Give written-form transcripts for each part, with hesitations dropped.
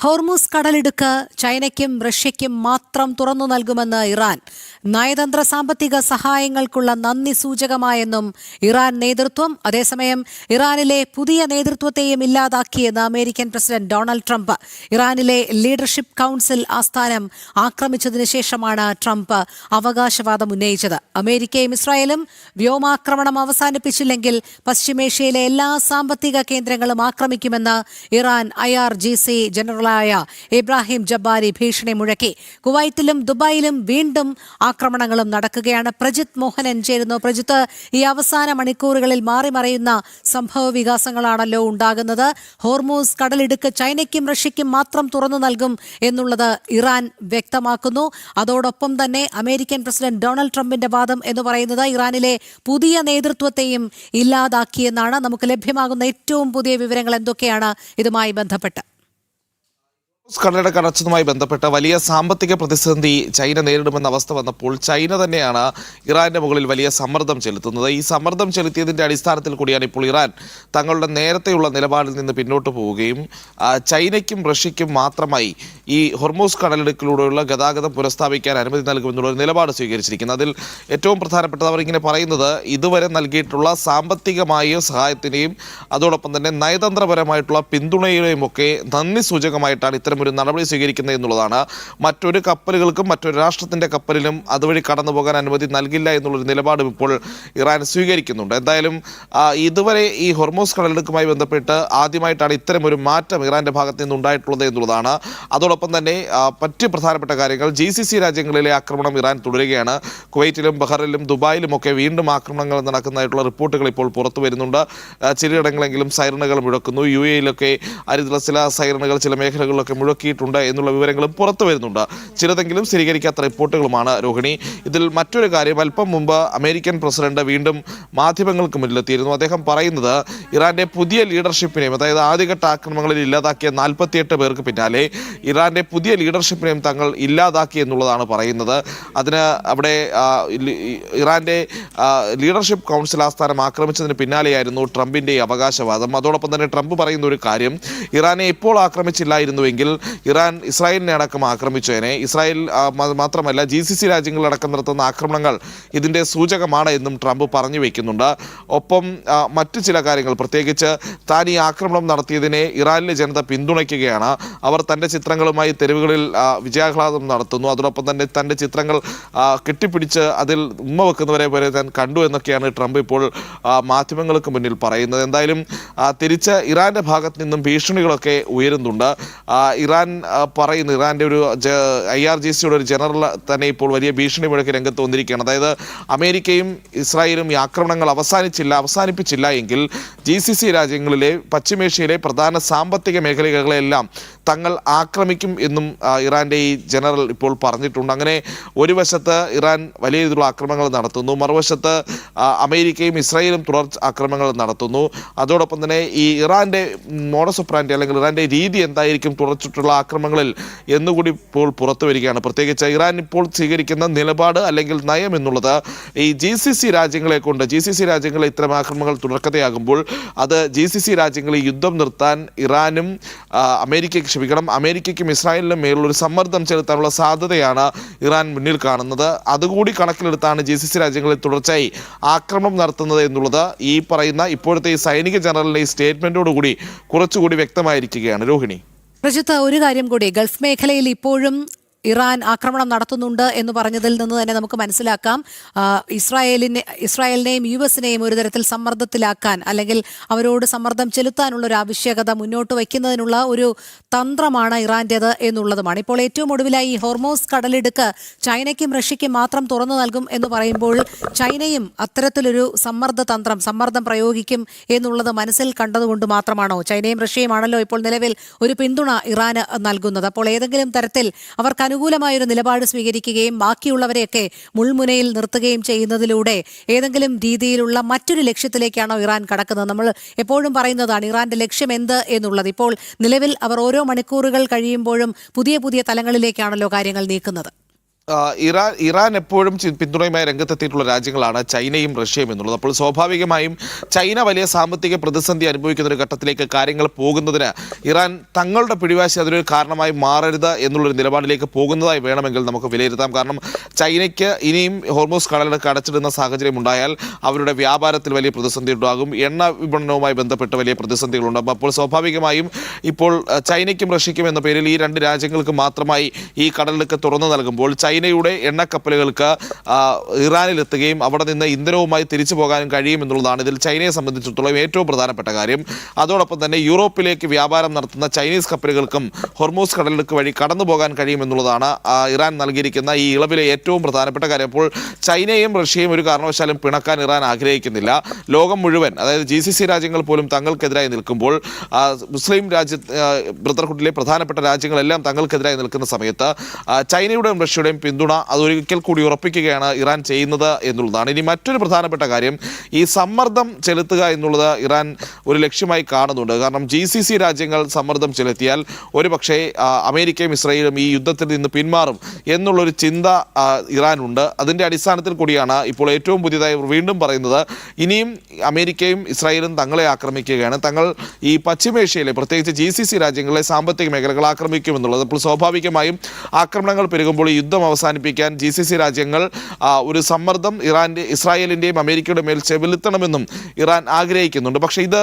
Hormuz കടലിടുക്ക് ചൈനയ്ക്കും റഷ്യയ്ക്കും മാത്രം തുറന്നു നൽകുമെന്ന് ഇറാൻ. നയതന്ത്ര സാമ്പത്തിക സഹായങ്ങൾക്കുള്ള നന്ദി സൂചകമായെന്നും ഇറാൻ നേതൃത്വം. അതേസമയം ഇറാനിലെ പുതിയ നേതൃത്വത്തെയും ഇല്ലാതാക്കിയെന്ന് അമേരിക്കൻ പ്രസിഡന്റ് ഡൊണാൾഡ് ട്രംപ്. ഇറാനിലെ ലീഡർഷിപ്പ് കൌൺസിൽ ആസ്ഥാനം ആക്രമിച്ചതിനു ശേഷമാണ് ട്രംപ് അവകാശവാദം ഉന്നയിച്ചത്. അമേരിക്കയും ഇസ്രായേലും വ്യോമാക്രമണം അവസാനിപ്പിച്ചില്ലെങ്കിൽ പശ്ചിമേഷ്യയിലെ എല്ലാ സാമ്പത്തിക കേന്ദ്രങ്ങളും ആക്രമിക്കുമെന്ന് ഇറാൻ IRGC ജനറൽ ഇബ്രാഹിം ജബ്ബാരി ഭീഷണി മുഴക്കി. കുവൈറ്റിലും ദുബായിലും വീണ്ടും ആക്രമണങ്ങളും നടക്കുകയാണ്. പ്രജിത്ത് മോഹനൻ ചേരുന്നു. പ്രജിത്ത്, ഈ അവസാന മണിക്കൂറുകളിൽ മാറിമറയുന്ന സംഭവ വികാസങ്ങളാണല്ലോ ഉണ്ടാകുന്നത്. ഹോർമൂസ് കടലിടുക്ക് ചൈനയ്ക്കും റഷ്യയ്ക്കും മാത്രം തുറന്നു നൽകും എന്നുള്ളത് ഇറാൻ വ്യക്തമാക്കുന്നു. അതോടൊപ്പം തന്നെ അമേരിക്കൻ പ്രസിഡന്റ് ഡൊണാൾഡ് ട്രംപിന്റെ വാദം എന്ന് പറയുന്നത് ഇറാനിലെ പുതിയ നേതൃത്വത്തെയും ഇല്ലാതാക്കിയെന്നാണ്. നമുക്ക് ലഭ്യമാകുന്ന ഏറ്റവും പുതിയ വിവരങ്ങൾ എന്തൊക്കെയാണ് ഇതുമായി ബന്ധപ്പെട്ട്? കടലിടുക്ക് അടച്ചതുമായി ബന്ധപ്പെട്ട വലിയ സാമ്പത്തിക പ്രതിസന്ധി ചൈന നേരിടുമെന്ന അവസ്ഥ വന്നപ്പോൾ ചൈന തന്നെയാണ് ഇറാന്റെ മുകളിൽ വലിയ സമ്മർദ്ദം ചെലുത്തുന്നത്. ഈ സമ്മർദ്ദം ചെലുത്തിയതിന്റെ അടിസ്ഥാനത്തിൽ കൂടിയാണ് ഇപ്പോൾ ഇറാൻ തങ്ങളുടെ നേരത്തെയുള്ള നിലപാടിൽ നിന്ന് പിന്നോട്ട് പോവുകയും ചൈനയ്ക്കും റഷ്യയ്ക്കും മാത്രമായി ഈ ഹോർമൂസ് കടലിടുക്കിലൂടെയുള്ള ഗതാഗതം പുനഃസ്ഥാപിക്കാൻ അനുമതി നൽകുമെന്നുള്ള ഒരു നിലപാട് സ്വീകരിച്ചിരിക്കുന്നത്. അതിൽ ഏറ്റവും പ്രധാനപ്പെട്ടത് അവർ ഇങ്ങനെ പറയുന്നത് ഇതുവരെ നൽകിയിട്ടുള്ള സാമ്പത്തികമായ സഹായത്തിനെയും അതോടൊപ്പം തന്നെ നയതന്ത്രപരമായിട്ടുള്ള പിന്തുണയുടെയും ഒക്കെ നന്ദി സൂചകമായിട്ടാണ് ഇത്തരം ഒരു നടപടി സ്വീകരിക്കുന്നത് എന്നുള്ളതാണ്. മറ്റൊരു കപ്പലുകൾക്കും മറ്റൊരു രാഷ്ട്രത്തിൻ്റെ കപ്പലിനും അതുവഴി കടന്നു പോകാൻ അനുമതി നൽകില്ല എന്നുള്ളൊരു നിലപാടും ഇപ്പോൾ ഇറാൻ സ്വീകരിക്കുന്നുണ്ട്. എന്തായാലും ഇതുവരെ ഈ ഹോർമൂസ് കടലിടുക്കുമായി ബന്ധപ്പെട്ട് ആദ്യമായിട്ടാണ് ഇത്തരം ഒരു മാറ്റം ഇറാൻ്റെ ഭാഗത്ത് നിന്നുണ്ടായിട്ടുള്ളത് എന്നുള്ളതാണ്. അതോടൊപ്പം തന്നെ മറ്റ് പ്രധാനപ്പെട്ട കാര്യങ്ങൾ GCC രാജ്യങ്ങളിലെ ആക്രമണം ഇറാൻ തുടരുകയാണ്. കുവൈറ്റിലും ബഹ്റിനിലും ദുബായിലുമൊക്കെ വീണ്ടും ആക്രമണങ്ങൾ നടക്കുന്നതായിട്ടുള്ള റിപ്പോർട്ടുകൾ ഇപ്പോൾ പുറത്തു വരുന്നുണ്ട്. ചിലയിടങ്ങളെങ്കിലും സൈറണുകൾ മുഴക്കുന്നു. UAE-യിലൊക്കെ ചില സൈറണുകൾ ചില മേഖലകളിലൊക്കെ മുഴക്കിയിട്ടുണ്ട് എന്നുള്ള വിവരങ്ങളും പുറത്തു വരുന്നുണ്ട്. ചിലതെങ്കിലും സ്ഥിരീകരിക്കാത്ത റിപ്പോർട്ടുകളുമാണ് രോഹിണി. ഇതിൽ മറ്റൊരു കാര്യം, അല്പം മുമ്പ് അമേരിക്കൻ പ്രസിഡന്റ് വീണ്ടും മാധ്യമങ്ങൾക്ക് മുന്നിലെത്തിയിരുന്നു. അദ്ദേഹം പറയുന്നത് ഇറാന്റെ പുതിയ ലീഡർഷിപ്പിനെയും, അതായത് ആദ്യഘട്ട ആക്രമണങ്ങളിൽ ഇല്ലാതാക്കിയ 48 പേർക്ക് പിന്നാലെ ഇറാന്റെ പുതിയ ലീഡർഷിപ്പിനെയും തങ്ങൾ ഇല്ലാതാക്കി എന്നുള്ളതാണ് പറയുന്നത്. അതിന് അവിടെ ഇറാന്റെ ലീഡർഷിപ്പ് കൗൺസിൽ ആസ്ഥാനം ആക്രമിച്ചതിന് പിന്നാലെയായിരുന്നു ട്രംപിന്റെ അവകാശവാദം. അതോടൊപ്പം തന്നെ ട്രംപ് പറയുന്ന ഒരു കാര്യം, ഇറാനെ ഇപ്പോൾ ആക്രമിച്ചില്ലായിരുന്നുവെങ്കിൽ ഇറാൻ ഇസ്രായേലിനെ അടക്കം ആക്രമിച്ചതിനെ. ഇസ്രായേൽ മാത്രമല്ല GCC രാജ്യങ്ങളിലടക്കം നടത്തുന്ന ആക്രമണങ്ങൾ ഇതിൻ്റെ സൂചകമാണ് എന്നും ട്രംപ് പറഞ്ഞു വയ്ക്കുന്നുണ്ട്. ഒപ്പം മറ്റു ചില കാര്യങ്ങൾ, പ്രത്യേകിച്ച് താൻ ഈ ആക്രമണം നടത്തിയതിനെ ഇറാനിലെ ജനത പിന്തുണയ്ക്കുകയാണ്. അവർ തൻ്റെ ചിത്രങ്ങളുമായി തെരുവുകളിൽ വിജയാഹ്ലാദം നടത്തുന്നു. അതോടൊപ്പം തന്നെ തൻ്റെ ചിത്രങ്ങൾ കെട്ടിപ്പിടിച്ച് അതിൽ ഉമ്മ വെക്കുന്നവരെ വരെ താൻ കണ്ടു എന്നൊക്കെയാണ് ട്രംപ് ഇപ്പോൾ മാധ്യമങ്ങൾക്ക് മുന്നിൽ പറയുന്നത്. എന്തായാലും തിരിച്ച് ഇറാൻ്റെ ഭാഗത്ത് നിന്നും ഭീഷണികളൊക്കെ ഉയരുന്നുണ്ട്. ഇറാൻ പറയുന്നു, ഇറാൻ്റെ ഒരു IRGCയുടെ ഒരു ജനറൽ തന്നെ ഇപ്പോൾ വലിയ ഭീഷണി മുഴക്കി രംഗത്ത് വന്നിരിക്കുകയാണ്. അതായത് അമേരിക്കയും ഇസ്രായേലും ഈ ആക്രമണങ്ങൾ അവസാനിപ്പിച്ചില്ല എങ്കിൽ GCC രാജ്യങ്ങളിലെ പശ്ചിമേഷ്യയിലെ പ്രധാന സാമ്പത്തിക മേഖലകളെല്ലാം തങ്ങൾ ആക്രമിക്കും എന്നും ഇറാൻ്റെ ഈ ജനറൽ ഇപ്പോൾ പറഞ്ഞിട്ടുണ്ട്. അങ്ങനെ ഒരു വശത്ത് ഇറാൻ വലിയ രീതിയിലുള്ള ആക്രമണങ്ങൾ നടത്തുന്നു, മറുവശത്ത് അമേരിക്കയും ഇസ്രായേലും തുടർ ആക്രമണങ്ങൾ നടത്തുന്നു. അതോടൊപ്പം തന്നെ ഈ ഇറാൻ്റെ മോഡസ് ഓപ്പറാൻഡി അല്ലെങ്കിൽ ഇറാൻ്റെ രീതി എന്തായിരിക്കും തുടർച്ചിട്ടുള്ള ആക്രമണങ്ങളിൽ എന്നുകൂടി ഇപ്പോൾ പുറത്തു വരികയാണ്. പ്രത്യേകിച്ച് ഇറാൻ ഇപ്പോൾ സ്വീകരിക്കുന്ന നിലപാട് അല്ലെങ്കിൽ നയം എന്നുള്ളത് ഈ GCC രാജ്യങ്ങളെ ഇത്തരം ആക്രമണങ്ങൾ തുടർക്കഥയാകുമ്പോൾ അത് GCC രാജ്യങ്ങളിൽ യുദ്ധം നിർത്താൻ ഇറാനും അമേരിക്കയ്ക്കും ഇസ്രായേലിനും മേലുള്ളൊരു സമ്മർദ്ദം ചെലുത്താനുള്ള സാധ്യതയാണ് ഇറാൻ മുന്നിൽ കാണുന്നത്. അതുകൂടി കണക്കിലെടുത്താണ് GCC രാജ്യങ്ങളിൽ തുടർച്ചയായി ആക്രമണം നടത്തുന്നത് എന്നുള്ളത് ഈ പറയുന്ന ഇപ്പോഴത്തെ ഈ സൈനിക ജനറലിൻ്റെ ഈ സ്റ്റേറ്റ്മെൻറ്റോടുകൂടി കുറച്ചുകൂടി വ്യക്തമായിരിക്കുകയാണ്. രോഹിണി, പ്രജിത്ത്, ഒരു കാര്യം കൂടി, ഗൾഫ് മേഖലയിൽ ഇപ്പോഴും ഇറാൻ ആക്രമണം നടത്തുന്നുണ്ട് എന്ന് പറഞ്ഞതിൽ നിന്ന് തന്നെ നമുക്ക് മനസ്സിലാക്കാം ഇസ്രായേലിനെയും US-നെയും ഒരു തരത്തിൽ സമ്മർദ്ദത്തിലാക്കാൻ അല്ലെങ്കിൽ അവരോട് സമ്മർദ്ദം ചെലുത്താനുള്ള ഒരു ആവശ്യകത മുന്നോട്ട് വയ്ക്കുന്നതിനുള്ള ഒരു തന്ത്രമാണ് ഇറാൻ്റേത് എന്നുള്ളതുമാണ്. ഇപ്പോൾ ഏറ്റവും ഒടുവിലായി ഈ ഹോർമൂസ് കടലിടുക്ക് ചൈനയ്ക്കും റഷ്യയ്ക്കും മാത്രം തുറന്നു നൽകും എന്ന് പറയുമ്പോൾ ചൈനയും അത്തരത്തിലൊരു സമ്മർദ്ദം പ്രയോഗിക്കും എന്നുള്ളത് മനസ്സിൽ കണ്ടതുകൊണ്ട് മാത്രമാണോ? ചൈനയും റഷ്യയുമാണല്ലോ ഇപ്പോൾ നിലവിൽ ഒരു പിന്തുണ ഇറാന് നൽകുന്നത്. അപ്പോൾ ഏതെങ്കിലും തരത്തിൽ അവർക്ക് അനുകൂലമായൊരു നിലപാട് സ്വീകരിക്കുകയും ബാക്കിയുള്ളവരെയൊക്കെ മുൾമുനയിൽ നിർത്തുകയും ചെയ്യുന്നതിലൂടെ ഏതെങ്കിലും രീതിയിലുള്ള മറ്റൊരു ലക്ഷ്യത്തിലേക്കാണോ ഇറാൻ കടക്കുന്നത്? നമ്മൾ എപ്പോഴും പറയുന്നതാണ് ഇറാന്റെ ലക്ഷ്യം എന്ത് എന്നുള്ളത്. ഇപ്പോൾ നിലവിൽ അവർ ഓരോ മണിക്കൂറുകൾ കഴിയുമ്പോഴും പുതിയ തലങ്ങളിലേക്കാണല്ലോ കാര്യങ്ങൾ നീക്കുന്നത്. ഇറാൻ എപ്പോഴും പിന്തുണയുമായി രംഗത്തെത്തിയിട്ടുള്ള രാജ്യങ്ങളാണ് ചൈനയും റഷ്യയും എന്നുള്ളത്. അപ്പോൾ സ്വാഭാവികമായും ചൈന വലിയ സാമ്പത്തിക പ്രതിസന്ധി അനുഭവിക്കുന്ന ഒരു ഘട്ടത്തിലേക്ക് കാര്യങ്ങൾ പോകുന്നതിന് ഇറാൻ തങ്ങളുടെ പിടിവാശി അതിനൊരു കാരണമായി മാറരുത് എന്നുള്ളൊരു നിലപാടിലേക്ക് പോകുന്നതായി വേണമെങ്കിൽ നമുക്ക് വിലയിരുത്താം. കാരണം ചൈനയ്ക്ക് ഇനിയും ഹോർമൂസ് കടലിടുക്ക് അടച്ചിടുന്ന സാഹചര്യം ഉണ്ടായാൽ അവരുടെ വ്യാപാരത്തിൽ വലിയ പ്രതിസന്ധി ഉണ്ടാകും, എണ്ണ വിപണനവുമായി ബന്ധപ്പെട്ട് വലിയ പ്രതിസന്ധികളുണ്ടാകും. അപ്പോൾ സ്വാഭാവികമായും ഇപ്പോൾ ചൈനയ്ക്കും റഷ്യയ്ക്കും എന്ന പേരിൽ ഈ രണ്ട് രാജ്യങ്ങൾക്ക് മാത്രമായി ഈ കടലിടുക്ക് തുറന്നു നൽകുമ്പോൾ ചൈനയുടെ എണ്ണക്കപ്പലുകൾക്ക് ഇറാനിലെത്തുകയും അവിടെ നിന്ന് ഇന്ധനവുമായി തിരിച്ചു പോകാനും കഴിയുമെന്നുള്ളതാണ് ഇതിൽ ചൈനയെ സംബന്ധിച്ചിടത്തോളം ഏറ്റവും പ്രധാനപ്പെട്ട കാര്യം. അതോടൊപ്പം തന്നെ യൂറോപ്പിലേക്ക് വ്യാപാരം നടത്തുന്ന ചൈനീസ് കപ്പലുകൾക്കും ഹോർമൂസ് കടലിടുക്ക് വഴി കടന്നു പോകാൻ കഴിയുമെന്നുള്ളതാണ് ഇറാൻ നൽകിയിരിക്കുന്ന ഈ ഇളവിലെ ഏറ്റവും പ്രധാനപ്പെട്ട കാര്യം. അപ്പോൾ ചൈനയും റഷ്യയും ഒരു കാരണവശാലും പിണക്കാൻ ഇറാൻ ആഗ്രഹിക്കുന്നില്ല. ലോകം മുഴുവൻ, അതായത് GCC രാജ്യങ്ങൾ പോലും തങ്ങൾക്കെതിരായി നിൽക്കുമ്പോൾ മുസ്ലിം ബ്രദർഹുഡിലെ പ്രധാനപ്പെട്ട രാജ്യങ്ങളെല്ലാം തങ്ങൾക്കെതിരായി നിൽക്കുന്ന സമയത്ത് ചൈനയുടെയും റഷ്യയുടെയും പിന്തുണ അതൊരിക്കൽ കൂടി ഉറപ്പിക്കുകയാണ് ഇറാൻ ചെയ്യുന്നത് എന്നുള്ളതാണ്. ഇനി മറ്റൊരു പ്രധാനപ്പെട്ട കാര്യം, ഈ സമ്മർദ്ദം ചെലുത്തുക എന്നുള്ളത് ഇറാൻ ഒരു ലക്ഷ്യമായി കാണുന്നുണ്ട്. കാരണം GCC രാജ്യങ്ങൾ സമ്മർദ്ദം ചെലുത്തിയാൽ ഒരുപക്ഷെ അമേരിക്കയും ഇസ്രായേലും ഈ യുദ്ധത്തിൽ നിന്ന് പിന്മാറും എന്നുള്ളൊരു ചിന്ത ഇറാനുണ്ട്. അതിൻ്റെ അടിസ്ഥാനത്തിൽ കൂടിയാണ് ഇപ്പോൾ ഏറ്റവും പുതിയതായി വീണ്ടും പറയുന്നത് ഇനിയും അമേരിക്കയും ഇസ്രായേലും തങ്ങളെ ആക്രമിക്കുകയാണ്, തങ്ങൾ ഈ പശ്ചിമേഷ്യയിലെ പ്രത്യേകിച്ച് GCC രാജ്യങ്ങളിലെ സാമ്പത്തിക മേഖലകൾ ആക്രമിക്കുമെന്നുള്ളത്. അപ്പോൾ സ്വാഭാവികമായും ആക്രമണങ്ങൾ പെരുകുമ്പോൾ ഈ യുദ്ധം അവസാനിപ്പിക്കാൻ GCC രാജ്യങ്ങൾ ഒരു സമ്മർദ്ദം ഇസ്രായേലിൻ്റെയും അമേരിക്കയുടെ മേൽ ചെലുത്തണമെന്നും ഇറാൻ ആഗ്രഹിക്കുന്നുണ്ട്. പക്ഷേ ഇത്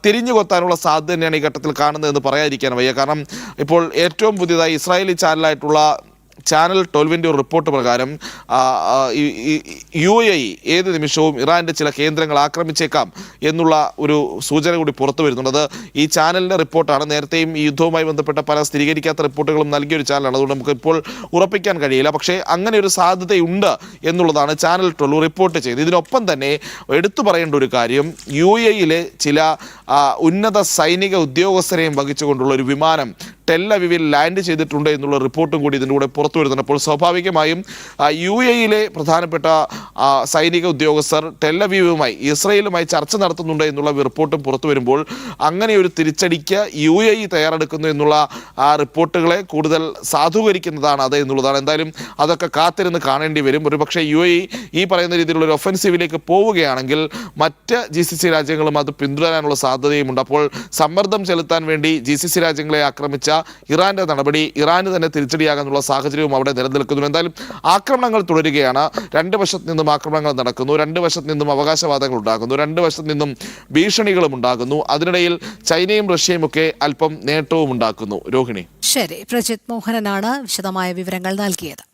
തിരിഞ്ഞു കൊത്താനുള്ള സാധ്യത തന്നെയാണ് ഈ ഘട്ടത്തിൽ കാണുന്നതെന്ന് പറയാതിരിക്കാൻ വയ്യ. കാരണം ഇപ്പോൾ ഏറ്റവും പുതിയതായി ഇസ്രായേലി ചാനലായിട്ടുള്ള ചാനൽ 12 ഒരു റിപ്പോർട്ട് പ്രകാരം UAE ഏത് നിമിഷവും ഇറാൻ്റെ ചില കേന്ദ്രങ്ങൾ ആക്രമിച്ചേക്കാം എന്നുള്ള ഒരു സൂചന കൂടി പുറത്തു വരുന്നുണ്ട്. അത് ഈ ചാനലിൻ്റെ റിപ്പോർട്ടാണ്. നേരത്തെയും ഈ യുദ്ധവുമായി ബന്ധപ്പെട്ട പല സ്ഥിരീകരിക്കാത്ത റിപ്പോർട്ടുകളും നൽകിയൊരു ചാനലാണ്. അതുകൊണ്ട് നമുക്ക് ഇപ്പോൾ ഉറപ്പിക്കാൻ കഴിയില്ല. പക്ഷേ അങ്ങനെ ഒരു സാധ്യതയുണ്ട് എന്നുള്ളതാണ് ചാനൽ 12 റിപ്പോർട്ട് ചെയ്തത്. ഇതിനൊപ്പം തന്നെ എടുത്തു പറയേണ്ട ഒരു കാര്യം, UAE-ലെ ചില ഉന്നത സൈനിക ഉദ്യോഗസ്ഥരെയും വഹിച്ചുകൊണ്ടുള്ള ഒരു വിമാനം ടെൽ അവീവിൽ ലാൻഡ് ചെയ്തിട്ടുണ്ട് എന്നുള്ള റിപ്പോർട്ടും കൂടി ഇതിൻ്റെ കൂടെ പുറത്തു വരുന്നുണ്ട്. അപ്പോൾ സ്വാഭാവികമായും UAE-ലെ പ്രധാനപ്പെട്ട സൈനിക ഉദ്യോഗസ്ഥർ ടെൽ അവീവുമായി ഇസ്രായേലുമായി ചർച്ച നടത്തുന്നുണ്ട് എന്നുള്ള റിപ്പോർട്ടും പുറത്തു വരുമ്പോൾ അങ്ങനെ ഒരു തിരിച്ചടിക്ക് UAE തയ്യാറെടുക്കുന്നു എന്നുള്ള റിപ്പോർട്ടുകളെ കൂടുതൽ സാധൂകരിക്കുന്നതാണ് അത് എന്നുള്ളതാണ്. എന്തായാലും അതൊക്കെ കാത്തിരുന്ന് കാണേണ്ടി വരും. ഒരുപക്ഷെ UAE ഈ പറയുന്ന രീതിയിലുള്ള ഒരു ഒഫൻസീവിലേക്ക് പോവുകയാണെങ്കിൽ മറ്റ് GCC രാജ്യങ്ങളും അത് പിന്തുടരാനുള്ള സാധ്യതയുമുണ്ട്. അപ്പോൾ സമ്മർദ്ദം ചെലുത്താൻ വേണ്ടി GCC രാജ്യങ്ങളെ ആക്രമിച്ച ഇറാന്റെ നടപടി ഇറാന് തന്നെ തിരിച്ചടിയാകാനുള്ള സാഹചര്യവും അവിടെ നിലനിൽക്കുന്നു. എന്തായാലും ആക്രമണങ്ങൾ തുടരുകയാണ്. രണ്ട് വശത്ത് നിന്നും ആക്രമണങ്ങൾ നടക്കുന്നു, രണ്ട് വശത്ത് നിന്നും അവകാശവാദങ്ങൾ ഉണ്ടാകുന്നു, രണ്ട് വശത്ത് നിന്നും ഭീഷണികളും ഉണ്ടാകുന്നു. അതിനിടയിൽ ചൈനയും റഷ്യയും ഒക്കെ അല്പം നേട്ടവും ഉണ്ടാക്കുന്നു. രോഹിണി. ശരി, പ്രജിത് മോഹനനാണ് വിശദമായ വിവരങ്ങൾ നൽകിയത്.